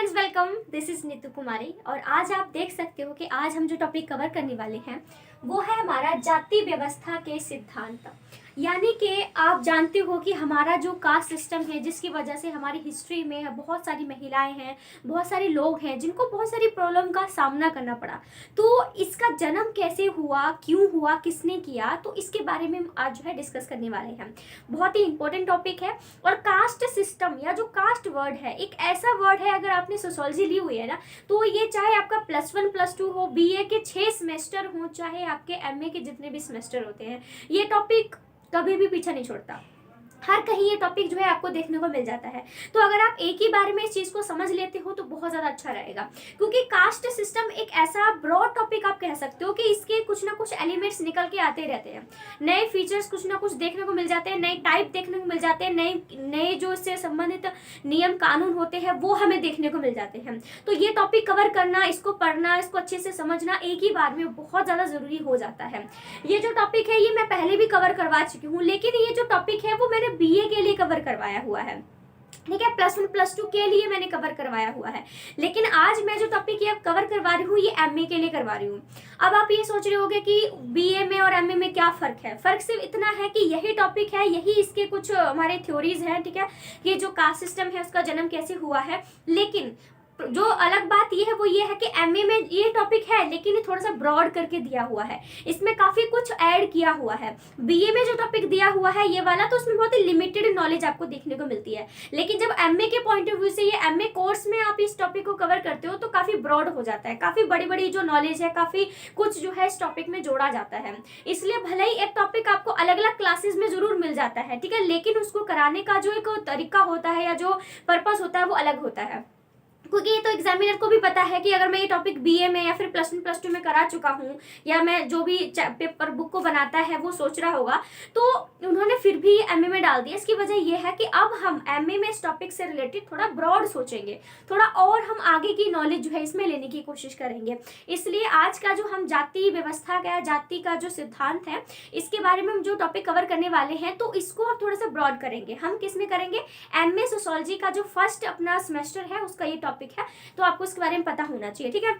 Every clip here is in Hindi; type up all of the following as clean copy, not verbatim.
Friends, welcome. This is Neetu Kumari और आज आप देख सकते हो कि आज हम जो टॉपिक कवर करने वाले हैं वो है हमारा जाति व्यवस्था के सिद्धांत। यानी कि आप जानते हो कि हमारा जो कास्ट सिस्टम है जिसकी वजह से हमारी हिस्ट्री में बहुत सारी महिलाएं हैं, बहुत सारे लोग हैं जिनको बहुत सारी प्रॉब्लम का सामना करना पड़ा। तो इसका जन्म कैसे हुआ, क्यों हुआ, किसने किया, तो इसके बारे में हम आज जो है डिस्कस करने वाले हैं। बहुत ही इंपॉर्टेंट टॉपिक है। और कास्ट सिस्टम या जो कास्ट वर्ड है एक ऐसा वर्ड है, अगर आपने सोशोलॉजी ली हुई है ना, तो ये चाहे आपका +1 +2 हो, बीए के 6 सेमेस्टर हो, चाहे आपके एमए के जितने भी सेमेस्टर होते हैं, ये टॉपिक कभी भी पीछा नहीं छोड़ता। हर कहीं ये टॉपिक जो है आपको देखने को मिल जाता है। तो अगर आप एक ही बारे में इस चीज को समझ लेते हो तो बहुत ज्यादा अच्छा रहेगा, क्योंकि कास्ट सिस्टम एक ऐसा ब्रॉड टॉपिक आप कह सकते हो कि इसके कुछ ना कुछ एलिमेंट्स निकल के आते रहते हैं। नए फीचर्स कुछ ना कुछ देखने को मिल जाते हैं, नए टाइप देखने को मिल जाते हैं, नए नए जो इससे संबंधित नियम कानून होते हैं वो हमें देखने को मिल जाते हैं। तो ये टॉपिक कवर करना, इसको पढ़ना, इसको अच्छे से समझना एक ही बार में बहुत ज्यादा जरूरी हो जाता है। ये जो टॉपिक है ये मैं पहले भी कवर करवा चुकी हूँ, लेकिन ये जो टॉपिक है वो मैंने बीए के लिए कवर करवाया हुआ है, ठीक है। +1 +2 के लिए मैंने कवर करवाया हुआ है, लेकिन आज मैं जो टॉपिक ये कवर करवा रही हूँ ये एमए के लिए करवा रही हूँ। अब आप ये सोच रहे होगे कि बीए में और एमए में क्या फर्क है। फर्क सिर्फ इतना है कि यही टॉपिक है, यही इसके कुछ हमारे थ्योरीज हैं, ठीक है। ये जो कास्ट सिस्टम है उसका जन्म कैसे हुआ है, लेकिन जो अलग बात ये है वो ये है कि एमए में ये टॉपिक है लेकिन ये थोड़ा सा ब्रॉड करके दिया हुआ है, इसमें काफी कुछ ऐड किया हुआ है। बीए में जो टॉपिक दिया हुआ है ये वाला, तो उसमें बहुत ही लिमिटेड नॉलेज आपको देखने को मिलती है, लेकिन जब एमए के पॉइंट ऑफ व्यू से ये एमए कोर्स में आप इस टॉपिक को कवर करते हो तो काफी ब्रॉड हो जाता है, काफी बड़ी बड़ी जो नॉलेज है, काफी कुछ जो है इस टॉपिक में जोड़ा जाता है। इसलिए भले ही एक टॉपिक आपको अलग अलग क्लासेस में जरूर मिल जाता है, ठीक है, लेकिन उसको कराने का जो एक तरीका होता है या जो पर्पस होता है वो अलग होता है। क्योंकि ये तो एग्जामिनर को भी पता है कि अगर मैं ये टॉपिक बीए में या फिर +1 +2 में करा चुका हूँ, या मैं जो भी पेपर बुक को बनाता है वो सोच रहा होगा, तो उन्होंने फिर भी एमए में डाल दिया। इसकी वजह ये है कि अब हम एमए में इस टॉपिक से रिलेटेड थोड़ा ब्रॉड सोचेंगे, थोड़ा और हम आगे की नॉलेज जो है इसमें लेने की कोशिश करेंगे। इसलिए आज का जो हम जाति व्यवस्था का, जाति का जो सिद्धांत है, इसके बारे में हम जो टॉपिक कवर करने वाले हैं तो इसको हम थोड़ा सा ब्रॉड करेंगे। हम किस में करेंगे, एमए सोशियोलॉजी का जो फर्स्ट अपना सेमेस्टर है उसका ये टॉपिक है, तो आपको इसके बारे में पता होना चाहिए, ठीक है।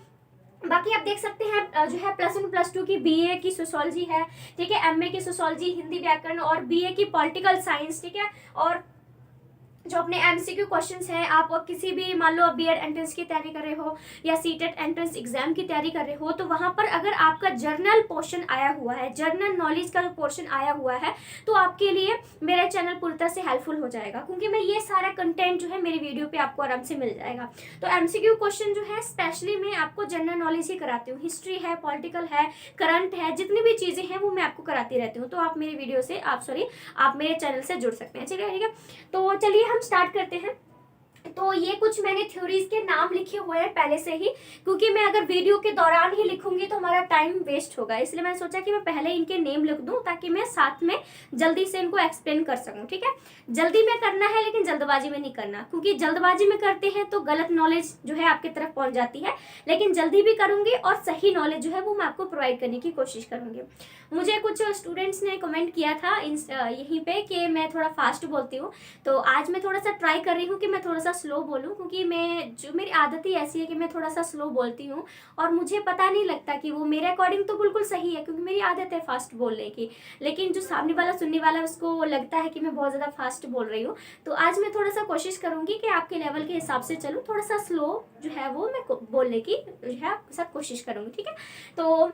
बाकी आप देख सकते हैं जो है +1 +2 की बीए की सोशियोलॉजी है, ठीक है, एमए की सोशियोलॉजी, हिंदी व्याकरण, और बीए की पॉलिटिकल साइंस, ठीक है। और जो अपने एमसीक्यू क्वेश्चंस हैं, आप किसी भी मान लो बीएड एंट्रेंस की तैयारी कर रहे हो या सीटेट एंट्रेंस एग्जाम की तैयारी कर रहे हो, तो वहां पर अगर आपका जर्नल पोर्शन आया हुआ है, जर्नल नॉलेज का पोर्शन आया हुआ है, तो आपके लिए मेरा चैनल पूरी तरह से हेल्पफुल हो जाएगा, क्योंकि मैं ये सारा कंटेंट जो है मेरी वीडियो पे आपको आराम से मिल जाएगा। तो एमसीक्यू क्वेश्चन जो है स्पेशली मैं आपको जनरल नॉलेज ही कराती हूँ, हिस्ट्री है, पॉलिटिकल है, करंट है, जितनी भी चीजें हैं वो मैं आपको कराती रहती हूँ। तो आप मेरी वीडियो से आप मेरे चैनल से जुड़ सकते हैं, ठीक है। तो चलिए हम स्टार्ट करते हैं। तो ये कुछ मैंने थ्योरीज के नाम लिखे हुए हैं पहले से ही, क्योंकि मैं अगर वीडियो के दौरान ही लिखूंगी तो हमारा टाइम वेस्ट होगा, इसलिए मैंने सोचा कि मैं पहले इनके नेम लिख दूं ताकि मैं साथ में जल्दी से इनको एक्सप्लेन कर सकूं, ठीक है। जल्दी में करना है लेकिन जल्दबाजी में नहीं करना, क्योंकि जल्दबाजी में करते हैं तो गलत नॉलेज जो है आपकी तरफ पहुंच जाती है, लेकिन जल्दी भी करूंगी और सही नॉलेज जो है वो मैं आपको प्रोवाइड करने की कोशिश करूंगी। मुझे कुछ स्टूडेंट्स ने कमेंट किया था यहीं पे कि मैं थोड़ा फास्ट बोलती हूँ, तो आज मैं थोड़ा सा ट्राई कर रही हूँ कि मैं थोड़ा सा स्लो बोलूँ, क्योंकि मेरी आदत ही ऐसी है कि मैं थोड़ा सा स्लो बोलती हूँ और मुझे पता नहीं लगता कि वो मेरे अकॉर्डिंग तो बिल्कुल सही है, क्योंकि मेरी आदत है फास्ट बोलने की, लेकिन जो सामने वाला सुनने वाला उसको लगता है कि मैं बहुत ज़्यादा फास्ट बोल रही हूँ। तो आज मैं थोड़ा सा कोशिश करूँगी कि आपके लेवल के हिसाब से चलूँ, थोड़ा सा स्लो जो है वो मैं बोलने की जो है आपके साथ कोशिश करूँगी, ठीक है। तो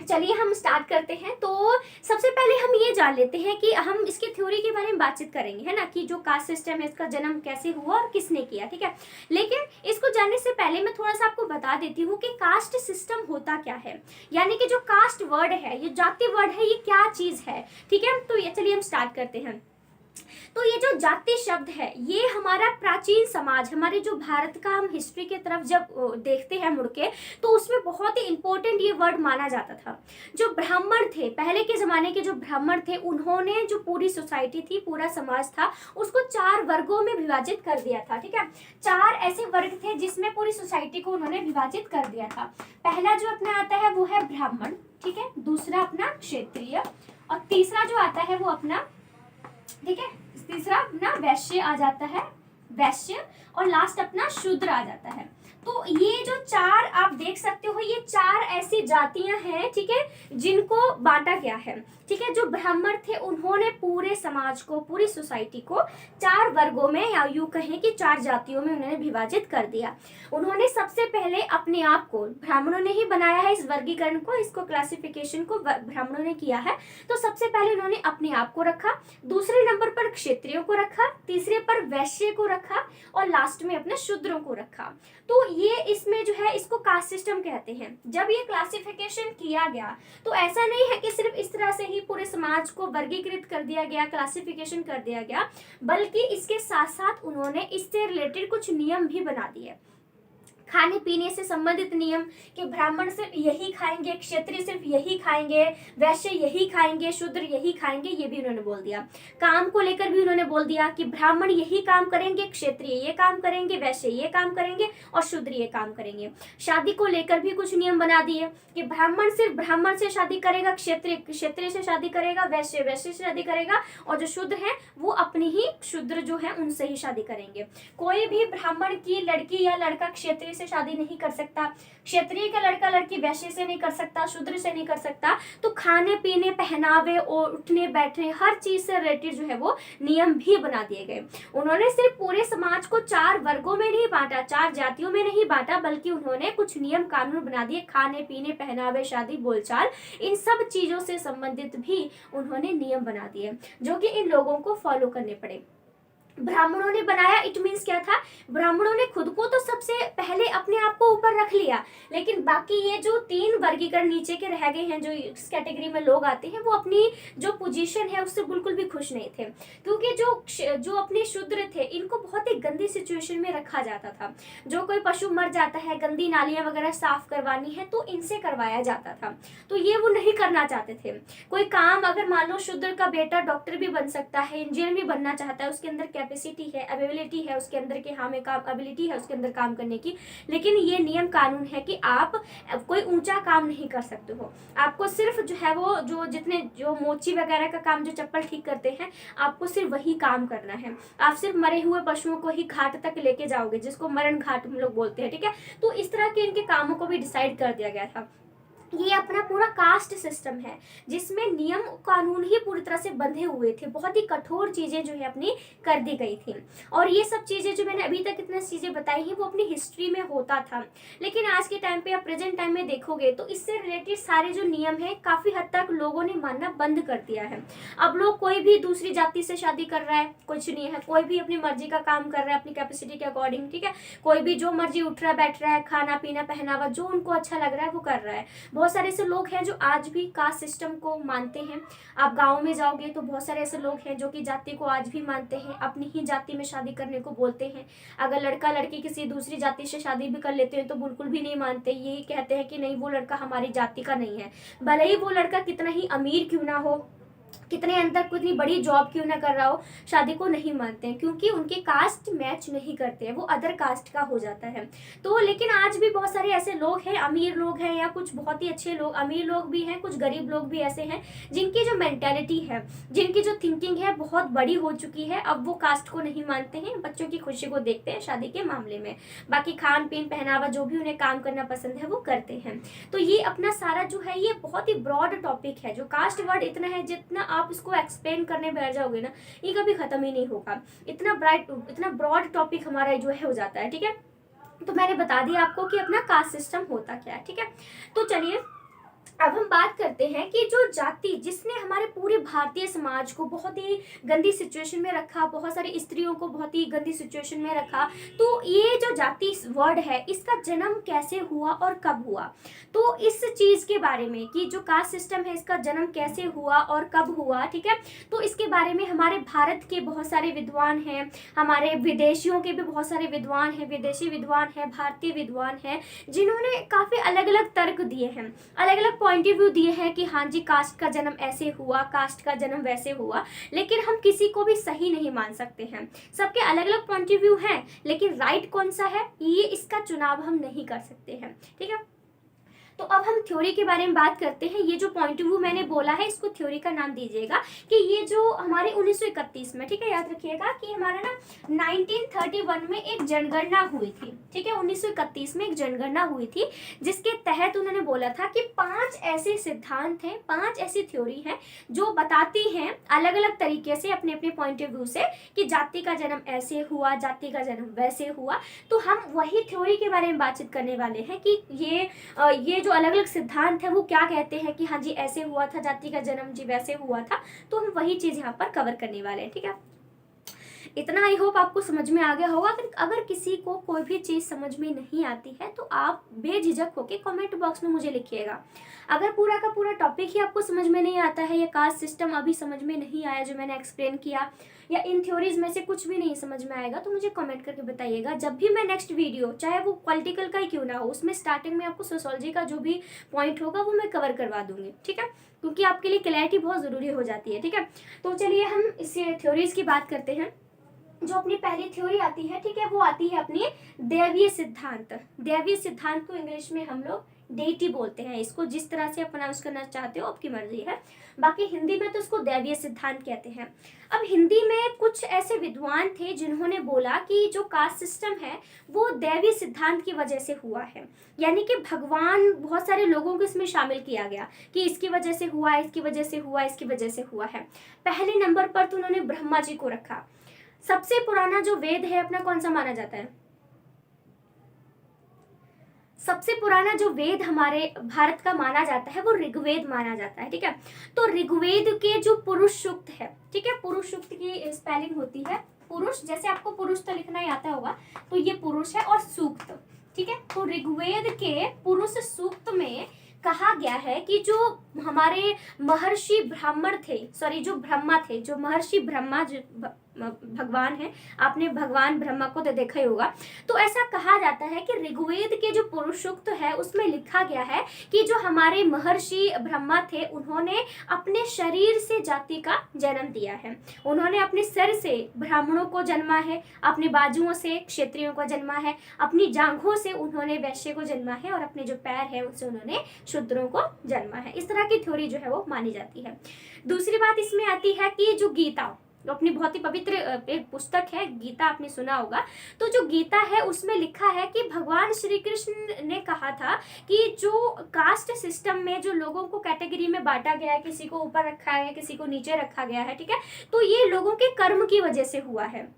चलिए हम स्टार्ट करते हैं। तो सबसे पहले हम ये जान लेते हैं कि हम इसकी थ्योरी के बारे में बातचीत करेंगे, है ना, कि जो कास्ट सिस्टम है इसका जन्म कैसे हुआ और किसने किया, ठीक है। लेकिन इसको जानने से पहले मैं थोड़ा सा आपको बता देती हूँ कि कास्ट सिस्टम होता क्या है, यानी कि जो कास्ट वर्ड है, ये जाति वर्ड है, ये क्या चीज है, ठीक है। तो ये चलिए हम स्टार्ट करते हैं। तो ये जो जाति शब्द है ये हमारा प्राचीन समाज, हमारे जो भारत का हम हिस्ट्री की तरफ जब देखते हैं मुड़ के, तो उसमें बहुत ही इंपॉर्टेंट ये वर्ड माना जाता था। जो ब्राह्मण थे, पहले के जमाने के जो ब्राह्मण थे, उन्होंने जो पूरी सोसाइटी थी, पूरा समाज था, उसको 4 वर्गों में विभाजित कर दिया था, ठीक है। 4 ऐसे वर्ग थे जिसमें पूरी सोसाइटी को उन्होंने विभाजित कर दिया था। पहला जो अपना आता है वो है ब्राह्मण, ठीक है, दूसरा अपना क्षत्रिय, और तीसरा जो आता है वो अपना, ठीक है, तीसरा अपना वैश्य आ जाता है, वैश्य और लास्ट अपना शूद्र आ जाता है। तो ये जो चार आप देख सकते हो, ये चार ऐसी जातियां हैं, ठीक है, जिनको बांटा गया है, ठीक है। जो ब्राह्मण थे उन्होंने पूरे समाज को, पूरी सोसाइटी को चार वर्गों में या यूं कहें कि चार जातियों में उन्होंने विभाजित कर दिया। उन्होंने सबसे पहले अपने आप को, ब्राह्मणों ने ही बनाया है इस वर्गीकरण को, इसको क्लासिफिकेशन को ब्राह्मणों ने किया है। तो सबसे पहले उन्होंने अपने आप को रखा, दूसरे नंबर पर क्षत्रियों को रखा, तीसरे पर वैश्य को रखा और लास्ट में अपने शूद्रों को रखा। तो ये इसमें जो है इसको कास्ट सिस्टम कहते हैं। जब ये क्लासिफिकेशन किया गया तो ऐसा नहीं है कि सिर्फ इस तरह से ही पूरे समाज को वर्गीकृत कर दिया गया, क्लासिफिकेशन कर दिया गया, बल्कि इसके साथ साथ उन्होंने इससे रिलेटेड कुछ नियम भी बना दिए। खाने पीने से संबंधित नियम कि ब्राह्मण सिर्फ यही खाएंगे, क्षत्रिय सिर्फ यही खाएंगे, वैश्य यही खाएंगे, शूद्र यही खाएंगे, ये भी उन्होंने बोल दिया। काम को लेकर भी उन्होंने बोल दिया कि ब्राह्मण यही काम करेंगे, क्षत्रिय ये काम करेंगे, वैश्य ये काम करेंगे और शूद्र ये काम करेंगे। शादी को लेकर भी कुछ नियम बना दिए कि ब्राह्मण सिर्फ ब्राह्मण से शादी करेगा, क्षत्रिय क्षत्रिय से शादी करेगा, वैश्य वैश्य से शादी करेगा और जो शूद्र है वो अपनी ही शूद्र जो है उनसे ही शादी करेंगे। कोई भी ब्राह्मण की लड़की या लड़का क्षत्रिय से शादी नहीं कर सकता, क्षत्रिय का लड़का लड़की वैश्य से नहीं कर सकता, शूद्र से नहीं कर सकता। तो खाने पीने, पहनावे और उठने बैठने हर चीज से रिलेटेड जो है वो नियम भी बना दिए गए। उन्होंने सिर्फ पूरे समाज को चार वर्गों में नहीं बांटा, चार जातियों में नहीं बांटा, बल्कि उन्होंने कुछ नियम कानून बना दिए। खाने पीने, पहनावे, शादी, बोलचाल, इन सब चीजों से संबंधित भी उन्होंने नियम बना दिए जो कि इन लोगों को फॉलो करने पड़े। ब्राह्मणों ने बनाया, इट मीन्स क्या था, ब्राह्मणों ने खुद को तो सबसे पहले अपने आप को ऊपर रख लिया, लेकिन बाकी ये जो तीन वर्गीकरण नीचे के रह गए हैं, जो इस कैटेगरी में लोग आते हैं, वो अपनी जो पोजीशन है उससे बिल्कुल भी खुश नहीं थे, क्योंकि जो अपने शूद्र थे इनको बहुत ही गंदी सिचुएशन में रखा जाता था। जो कोई पशु मर जाता है, गंदी नालियां वगैरह साफ करवानी है तो इनसे करवाया जाता था, तो ये वो नहीं करना चाहते थे। कोई काम, अगर मान लो शूद्र का बेटा डॉक्टर भी बन सकता है, इंजीनियर भी बनना चाहता है, उसके अंदर कैपेसिटी है, अवेलेबिलिटी है उसके अंदर के, हाँ में काम एबिलिटी है उसके अंदर काम करने की, लेकिन ये नियम कानून है कि आप कोई ऊंचा काम नहीं कर सकते हो। आपको सिर्फ जो है वो जो मोची वगैरह का काम, जो चप्पल ठीक करते हैं, आपको सिर्फ वही काम करना है। आप सिर्फ मरे हुए पशुओं को ही घाट तक लेके जाओगे, जिसको मरण घाट हम लोग बोलते हैं, ठीक है। तो इस तरह के इनके कामों को भी डिसाइड कर दिया गया था। ये अपना पूरा कास्ट सिस्टम है जिसमें नियम कानून ही पूरी तरह से बंधे हुए थे, बहुत ही कठोर चीजें जो है अपनी कर दी गई थी। और ये सब चीजें जो मैंने अभी तक इतनी चीजें बताई हैं वो अपनी हिस्ट्री में होता था, लेकिन आज के टाइम पे या प्रेजेंट टाइम में देखोगे तो इससे रिलेटेड सारे जो नियम है काफी हद तक लोगों ने मानना बंद कर दिया है। अब लोग कोई भी दूसरी जाति से शादी कर रहा है, कुछ नहीं है, कोई भी अपनी मर्जी का काम कर रहा है अपनी कैपेसिटी के अकॉर्डिंग, ठीक है। कोई भी जो मर्जी उठ रहा है, बैठ रहा है, खाना पीना पहनावा जो उनको अच्छा लग रहा है वो कर रहा है। बहुत सारे ऐसे लोग हैं जो आज भी कास्ट सिस्टम को मानते हैं। आप गांव में जाओगे तो बहुत सारे ऐसे लोग हैं जो कि जाति को आज भी मानते हैं, अपनी ही जाति में शादी करने को बोलते हैं। अगर लड़का लड़की किसी दूसरी जाति से शादी भी कर लेते हैं तो बिल्कुल भी नहीं मानते, यही कहते हैं कि नहीं वो लड़का हमारी जाति का नहीं है। भले ही वो लड़का कितना ही अमीर क्यों ना हो, कितने अंदर कितनी बड़ी जॉब क्यों ना कर रहा हो, शादी को नहीं मानते हैं क्योंकि उनके कास्ट मैच नहीं करते हैं, वो अदर कास्ट का हो जाता है। तो लेकिन आज भी बहुत सारे ऐसे लोग हैं, अमीर लोग हैं या कुछ बहुत ही अच्छे लोग, अमीर लोग भी हैं, कुछ गरीब लोग भी ऐसे हैं जिनकी जो मेंटेलिटी है, जिनकी जो थिंकिंग है बहुत बड़ी हो चुकी है। अब वो कास्ट को नहीं मानते हैं, बच्चों की खुशी को देखते हैं शादी के मामले में, बाकी खान पीन पहनावा जो भी उन्हें काम करना पसंद है वो करते हैं। तो ये अपना सारा जो है ये बहुत ही ब्रॉड टॉपिक है। जो कास्ट वर्ड इतना है, जितना आप इसको एक्सप्लेन करने बैठ जाओगे ना ये कभी खत्म ही नहीं होगा। इतना ब्रॉड टॉपिक हमारा जो है हो जाता है, ठीक है। तो मैंने बता दिया आपको कि अपना कास्ट सिस्टम होता क्या है, ठीक है। तो चलिए अब हम बात करते हैं कि जो जाति जिसने हमारे पूरे भारतीय समाज को बहुत ही गंदी सिचुएशन में रखा, बहुत सारी स्त्रियों को बहुत ही गंदी सिचुएशन में रखा, तो ये जो जाति वर्ड है इसका जन्म कैसे हुआ और कब हुआ। तो इस चीज के बारे में कि जो कास्ट सिस्टम है इसका जन्म कैसे हुआ और कब हुआ, ठीक है, तो इसके बारे में हमारे भारत के बहुत सारे विद्वान हैं, हमारे विदेशियों के भी बहुत सारे विद्वान हैं, विदेशी विद्वान हैं, भारतीय विद्वान हैं, जिन्होंने काफी अलग अलग तर्क दिए हैं, अलग अलग पॉइंट ऑफ व्यू दिए हैं कि हाँ जी कास्ट का जन्म ऐसे हुआ, कास्ट का जन्म वैसे हुआ, लेकिन हम किसी को भी सही नहीं मान सकते हैं। सबके अलग अलग पॉइंट ऑफ व्यू हैं, लेकिन राइट कौन सा है ये इसका चुनाव हम नहीं कर सकते हैं, ठीक है। तो अब हम थ्योरी के बारे में बात करते हैं। ये जो पॉइंट ऑफ व्यू मैंने बोला है इसको थ्योरी का नाम दीजिएगा कि ये जो हमारे 1931 में, ठीक है, याद रखिएगा कि हमारा ना 1931 में एक जनगणना हुई थी, ठीक है, 1931 में एक जनगणना हुई थी जिसके तहत उन्होंने बोला था कि 5 ऐसे सिद्धांत हैं, 5 ऐसी थ्योरी हैं जो बताती हैं अलग अलग तरीके से अपने अपने पॉइंट ऑफ व्यू से कि जाति का जन्म ऐसे हुआ, जाति का जन्म वैसे हुआ। तो हम वही थ्योरी के बारे में बातचीत करने वाले हैं कि ये जो अलग अलग सिद्धांत है वो क्या कहते हैं कि हाँ जी ऐसे हुआ था, जाति का जन्म जी वैसे हुआ था। तो हम वही चीज़ यहाँ पर कवर करने वाले हैं, ठीक है। इतना आई होप आपको समझ में आ गया होगा। अगर किसी को कोई भी चीज़ समझ में नहीं आती है तो आप बेझिझक होकर कमेंट बॉक्स में मुझे लिखिएगा। अगर पूरा का पूरा टॉपिक ही आपको समझ में नहीं आता है या कास्ट सिस्टम अभी समझ में नहीं आया जो मैंने एक्सप्लेन किया, या इन थ्योरीज में से कुछ भी नहीं समझ में आएगा, तो मुझे कमेंट करके बताइएगा। जब भी मैं नेक्स्ट वीडियो, चाहे वो पॉलिटिकल का ही क्यों ना हो, उसमें स्टार्टिंग में आपको सोशोलॉजी का जो भी पॉइंट होगा वो मैं कवर करवा दूंगी, ठीक है, क्योंकि आपके लिए क्लैरिटी बहुत ज़रूरी हो जाती है, ठीक है। तो चलिए हम इस थ्योरीज की बात करते हैं। जो अपनी पहली थ्योरी आती है, ठीक है, वो आती है अपनी दैवीय सिद्धांत। दैवीय सिद्धांत को इंग्लिश में हम लोग डेटी बोलते हैं। इसको जिस तरह से आप प्रोनाउंस करना चाहते हो आपकी मर्जी है, बाकी हिंदी में तो इसको दैवीय सिद्धांत कहते हैं। अब हिंदी में कुछ ऐसे विद्वान थे जिन्होंने बोला कि जो कास्ट सिस्टम है वो दैवीय सिद्धांत की वजह से हुआ है, यानी कि भगवान, बहुत सारे लोगों को इसमें शामिल किया गया कि इसकी वजह से हुआ, इसकी वजह से हुआ, इसकी वजह से हुआ है। पहले नंबर पर तो उन्होंने ब्रह्मा जी को रखा। सबसे पुराना जो वेद है अपना कौन सा माना जाता है? सबसे पुराना जो वेद हमारे भारत का माना जाता है वो ऋग्वेद माना जाता है, ठीक है। तो ऋग्वेद के जो पुरुष सूक्त है, ठीक है, पुरुष सूक्त की स्पेलिंग होती है पुरुष, जैसे आपको पुरुष तो लिखना ही आता होगा, तो ये पुरुष है, और सूक्त, ठीक है। तो ऋग्वेद के पुरुष सूक्त में कहा गया है कि जो हमारे महर्षि ब्राह्मण थे, सॉरी जो ब्रह्मा थे, जो महर्षि ब्रह्मा जो भगवान है, आपने भगवान ब्रह्मा को तो देखा ही होगा। तो ऐसा कहा जाता है कि ऋग्वेद के जो पुरुष सूक्त है उसमें लिखा गया है कि जो हमारे महर्षि ब्रह्मा थे उन्होंने अपने शरीर से जाति का जन्म दिया है। उन्होंने अपने सिर से ब्राह्मणों को जन्मा है, अपने बाजुओं से क्षत्रियों को जन्मा है, अपनी जांघों से उन्होंने वैश्य को जन्मा है, और अपने जो पैर है उससे उन्होंने शूद्रों को जन्मा है। इस तरह की थ्योरी जो है वो मानी जाती है। दूसरी बात इसमें आती है कि जो गीता, तो अपनी बहुत ही पवित्र एक पुस्तक है गीता, आपने सुना होगा। तो जो गीता है उसमें लिखा है कि भगवान श्री कृष्ण ने कहा था कि जो कास्ट सिस्टम में जो लोगों को कैटेगरी में बांटा गया है, किसी को ऊपर रखा है, किसी को नीचे रखा गया है, ठीक है, तो ये लोगों के कर्म की वजह से हुआ है,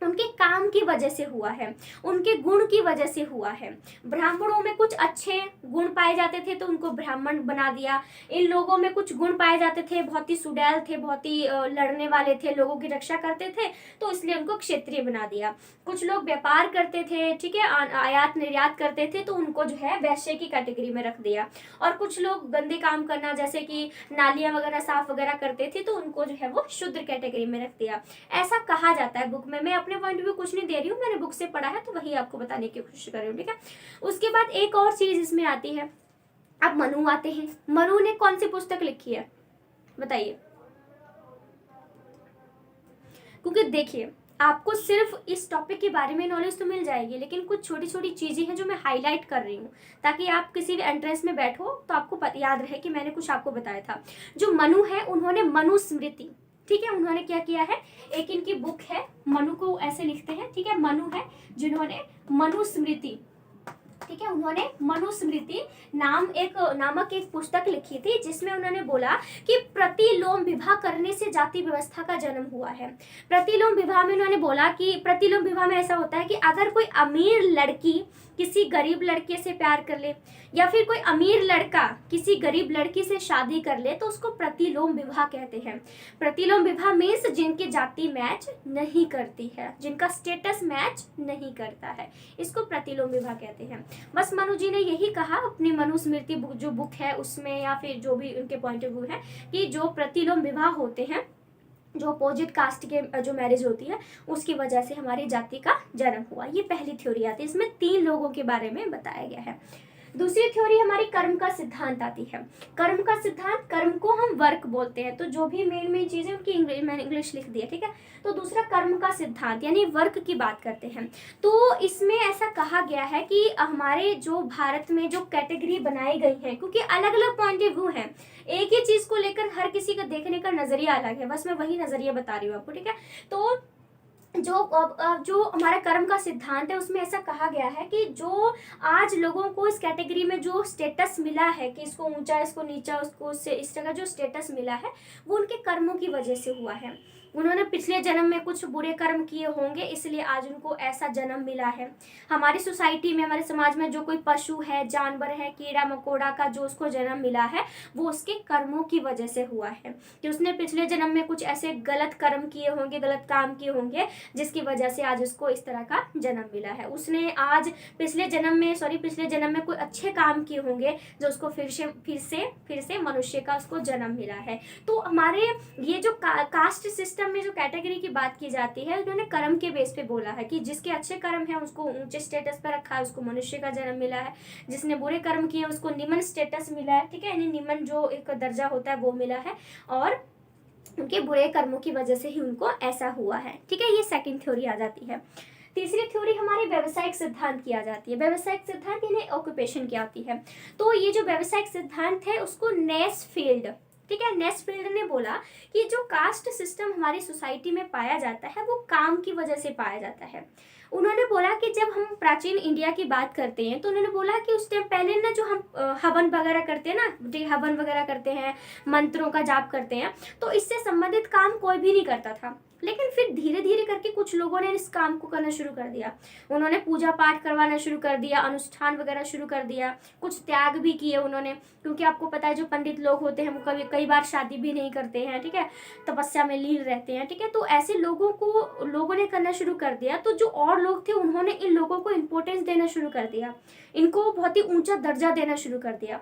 उनके काम की वजह से हुआ है, उनके गुण की वजह से हुआ है। ब्राह्मणों में कुछ अच्छे गुण पाए जाते थे तो उनको ब्राह्मण बना दिया। इन लोगों में कुछ गुण पाए जाते थे, बहुत ही सुडैल थे, बहुत ही लड़ने वाले थे, लोगों की रक्षा करते थे, तो इसलिए उनको क्षत्रिय बना दिया। कुछ लोग व्यापार करते थे, ठीक है, आयात निर्यात करते थे, तो उनको जो है वैश्य की कैटेगरी में रख दिया। और कुछ लोग गंदे काम करना, जैसे कि नालियां वगैरह साफ वगैरह करते थे, तो उनको जो है वो शूद्र कैटेगरी में रख दिया। ऐसा कहा जाता है बुक में। मैं अपने पॉइंट ऑफ व्यू कुछ नहीं दे रही हूँ, मैंने बुक से पढ़ा है तो वही आपको बताने की कोशिश कर रही हूँ, ठीक है। उसके बाद एक और चीज इसमें आती है, अब मनु आते हैं। मनु ने कौन सी पुस्तक लिखी है बताइए? क्योंकि देखिए आपको सिर्फ इस टॉपिक के बारे में नॉलेज तो मिल जाएगी, लेकिन कुछ छोटी छोटी चीजें हैं जो मैं हाईलाइट कर रही हूँ ताकि आप किसी भी एंट्रेंस में बैठो तो आपको याद रहे कि मैंने कुछ आपको बताया था। जो मनु है उन्होंने मनुस्मृति, ठीक है, उन्होंने क्या किया है, एक इनकी बुक है, मनु को ऐसे लिखते हैं, ठीक है, मनु है जिन्होंने मनुस्मृति, ठीक है, उन्होंने मनुस्मृति नामक एक पुस्तक लिखी थी जिसमें उन्होंने बोला कि प्रतिलोम विवाह करने से जाति व्यवस्था का जन्म हुआ है। प्रतिलोम विवाह में उन्होंने बोला कि प्रतिलोम विवाह में ऐसा होता है कि अगर कोई अमीर लड़की किसी गरीब लड़के से प्यार कर ले, या फिर कोई अमीर लड़का किसी गरीब लड़की से शादी कर ले, तो उसको प्रतिलोम विवाह कहते हैं। प्रतिलोम विवाह मीन्स जिनकी जाति मैच नहीं करती है, जिनका स्टेटस मैच नहीं करता है, इसको प्रतिलोम विवाह कहते हैं। बस मनु जी ने यही कहा अपनी मनुस्मृति जो बुक है उसमें, या फिर जो भी उनके पॉइंट ऑफ व्यू है, कि जो प्रतिलोम विवाह होते हैं, जो अपोजिट कास्ट के जो मैरिज होती है, उसकी वजह से हमारी जाति का जन्म हुआ। ये पहली थ्योरी आती है, इसमें 3 लोगों के बारे में बताया गया है। दूसरी थ्योरी हमारी कर्म का सिद्धांत आती है। कर्म का सिद्धांत, कर्म को हम वर्क बोलते हैं, तो जो भी मेन चीजें उनकी मैंने इंग्लिश लिख दी है, ठीक है। तो दूसरा कर्म का सिद्धांत यानी वर्क की बात करते हैं। तो इसमें ऐसा कहा गया है कि हमारे जो भारत में जो कैटेगरी बनाई गई है, क्योंकि अलग अलग पॉइंट ऑफ व्यू है, एक ही चीज को लेकर हर किसी का देखने का नजरिया अलग है, बस मैं वही नजरिया बता रही हूँ आपको, ठीक है। तो जो हमारा कर्म का सिद्धांत है उसमें ऐसा कहा गया है कि जो आज लोगों को इस कैटेगरी में जो स्टेटस मिला है कि इसको ऊंचा, इसको नीचा, उसको इस तरह जो स्टेटस मिला है वो उनके कर्मों की वजह से हुआ है। उन्होंने पिछले जन्म में कुछ बुरे कर्म किए होंगे, इसलिए आज उनको ऐसा जन्म मिला है। हमारी सोसाइटी में, हमारे समाज में जो कोई पशु है, जानवर है, कीड़ा मकोड़ा का जो उसको जन्म मिला है वो उसके कर्मों की वजह से हुआ है कि उसने पिछले जन्म में कुछ ऐसे गलत कर्म किए होंगे, गलत काम किए होंगे, जिसकी वजह से आज उसको इस तरह का जन्म मिला है। उसने आज पिछले जन्म में कोई अच्छे काम किए होंगे जो उसको फिर से मनुष्य का उसको जन्म मिला है। तो हमारे ये जो कास्ट सिस्टम में जो कैटेगरी की बात की जाती है, उन्होंने कर्म के बेस पे बोला है कि जिसके अच्छे कर्म है उसको ऊंचे स्टेटस पर रखा है, उसको मनुष्य का जन्म मिला है। जिसने बुरे कर्म किए उसको निम्न स्टेटस मिला है, ठीक है, यानी निम्न जो एक दर्जा होता है वो मिला है, और उनके बुरे कर्मों की वजह से ही उनको ऐसा हुआ है, ठीक है। ये सेकंड थ्योरी आ जाती है। तीसरी थ्योरी हमारी व्यवसायिक सिद्धांत की आ जाती है। व्यवसायिक सिद्धांत यानी ऑक्यूपेशन की आती है। तो ये जो व्यवसायिक सिद्धांत है उसको नेसफील्ड, ठीक है, नेसफील्ड ने बोला कि जो कास्ट सिस्टम हमारी सोसाइटी में पाया जाता है वो काम की वजह से पाया जाता है। उन्होंने बोला कि जब हम प्राचीन इंडिया की बात करते हैं तो उन्होंने बोला कि उस टाइम पहले ना जो हम हवन वगैरह करते हैं ना, हवन वगैरह करते हैं, मंत्रों का जाप करते हैं, तो इससे संबंधित काम कोई भी नहीं करता था। लेकिन फिर धीरे धीरे करके कुछ लोगों ने इस काम को करना शुरू कर दिया। उन्होंने पूजा पाठ करवाना शुरू कर दिया, अनुष्ठान वगैरह शुरू कर दिया, कुछ त्याग भी किए उन्होंने, क्योंकि आपको पता है जो पंडित लोग होते हैं वो कई बार शादी भी नहीं करते हैं, ठीक है, तपस्या में लीन रहते हैं, ठीक है। तो ऐसे लोगों ने करना शुरू कर दिया। तो जो और लोग थे उन्होंने इन लोगों को इम्पोर्टेंस देना शुरू कर दिया, इनको बहुत ही ऊंचा दर्जा देना शुरू कर दिया,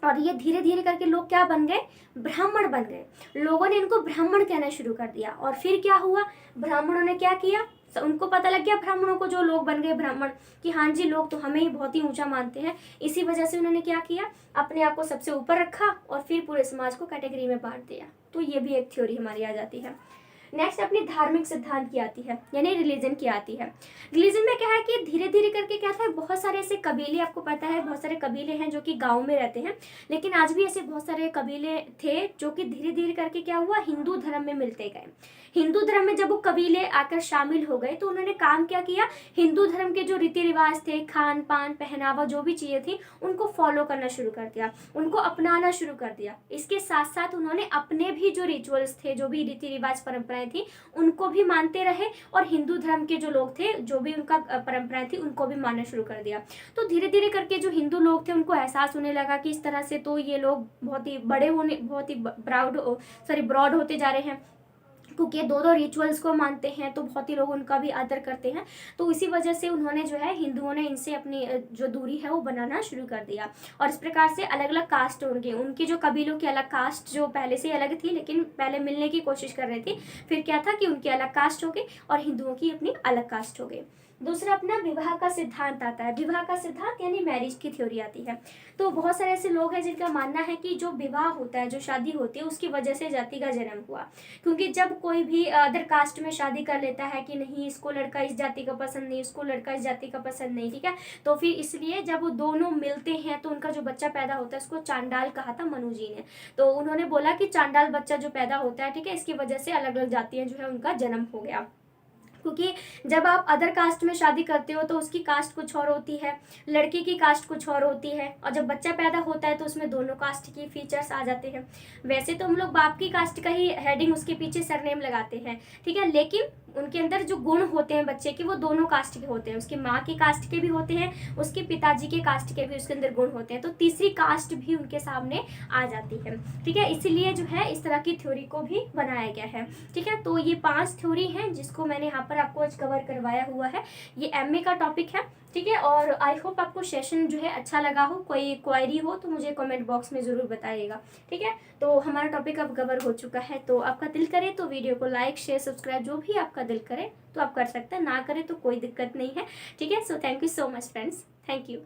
और ये धीरे धीरे करके लोग क्या बन गए, ब्राह्मण बन गए। लोगों ने इनको ब्राह्मण कहना शुरू कर दिया। और फिर क्या हुआ, ब्राह्मणों ने क्या किया, उनको पता लग गया ब्राह्मणों को, जो लोग बन गए ब्राह्मण, कि हाँ जी लोग तो हमें ही बहुत ही ऊंचा मानते हैं। इसी वजह से उन्होंने क्या किया, अपने आप को सबसे ऊपर रखा और फिर पूरे समाज को कैटेगरी में बांट दिया। तो ये भी एक थ्योरी हमारी आ जाती है। नेक्स्ट अपनी धार्मिक सिद्धांत की आती है, यानी रिलीजन की आती है। रिलीजन में क्या है कि धीरे धीरे करके क्या था, बहुत सारे ऐसे कबीले, आपको पता है बहुत सारे कबीले हैं जो कि गांव में रहते हैं, लेकिन आज भी ऐसे बहुत सारे कबीले थे जो कि धीरे धीरे करके क्या हुआ, हिंदू धर्म में मिलते गए। हिंदू धर्म में जब वो कबीले आकर शामिल हो गए तो उन्होंने काम क्या किया, हिंदू धर्म के जो रीति रिवाज थे, खान पान, पहनावा, जो भी चीजें थी, उनको फॉलो करना शुरू कर दिया, उनको अपनाना शुरू कर दिया। इसके साथ साथ उन्होंने अपने भी जो रिचुअल्स थे, जो भी रीति रिवाज परंपराएं थी, उनको भी मानते रहे, और हिंदू धर्म के जो लोग थे, जो भी उनका परंपराएं थी, उनको भी मानना शुरू कर दिया। तो धीरे धीरे करके जो हिंदू लोग थे उनको एहसास होने लगा कि इस तरह से तो ये लोग बहुत ही ब्रॉड होते जा रहे हैं, क्योंकि दो रिचुअल्स को मानते हैं, तो बहुत ही लोग उनका भी आदर करते हैं। तो इसी वजह से उन्होंने जो है, हिंदुओं ने इनसे अपनी जो दूरी है वो बनाना शुरू कर दिया। और इस प्रकार से अलग अलग कास्ट होंगे, उनकी जो कबीलों की अलग कास्ट जो पहले से अलग थी, लेकिन पहले मिलने की कोशिश कर रही थी, फिर क्या था कि उनकी अलग कास्ट हो गई और हिंदुओं की अपनी अलग कास्ट हो गई। दूसरा अपना विवाह का सिद्धांत आता है। विवाह का सिद्धांत यानी मैरिज की थ्योरी आती है। तो बहुत सारे ऐसे लोग हैं जिनका मानना है कि जो विवाह होता है, जो शादी होती है, उसकी वजह से जाति का जन्म हुआ। क्योंकि जब कोई भी अदर कास्ट में शादी कर लेता है कि नहीं, इसको लड़का इस जाति का पसंद नहीं, इसको लड़का इस जाति का पसंद नहीं, ठीक है, तो फिर इसलिए जब वो दोनों मिलते हैं तो उनका जो बच्चा पैदा होता है, उसको चांडाल कहा था मनु जी ने। तो उन्होंने बोला कि चांडाल बच्चा जो पैदा होता है, ठीक है, इसकी वजह से अलग अलग जातियां जो है उनका जन्म हो गया। क्योंकि जब आप अदर कास्ट में शादी करते हो तो उसकी कास्ट कुछ और होती है, लड़की की कास्ट कुछ और होती है, और जब बच्चा पैदा होता है तो उसमें दोनों कास्ट की फीचर्स आ जाते हैं। वैसे तो हम लोग बाप की कास्ट का ही हेडिंग उसके पीछे सरनेम लगाते हैं, ठीक है, लेकिन उनके अंदर जो गुण होते हैं बच्चे के, वो दोनों कास्ट के होते हैं। उसकी माँ की कास्ट के भी होते हैं, उसके पिताजी के कास्ट के भी उसके अंदर गुण होते हैं। तो तीसरी कास्ट भी उनके सामने आ जाती है, ठीक है, इसीलिए जो है इस तरह की थ्योरी को भी बनाया गया है, ठीक है। तो ये 5 थ्योरी हैं जिसको मैंने यहाँ पर आपको आज कवर करवाया हुआ है। ये MA का टॉपिक है, ठीक है, और आई होप आपको सेशन जो है अच्छा लगा हो। कोई क्वायरी हो तो मुझे कमेंट बॉक्स में ज़रूर बताइएगा, ठीक है। तो हमारा टॉपिक अब कवर हो चुका है, तो आपका दिल करे तो वीडियो को लाइक शेयर सब्सक्राइब जो भी आपका दिल करे तो आप कर सकते हैं, ना करे तो कोई दिक्कत नहीं है, ठीक है। So thank you so much friends, thank you.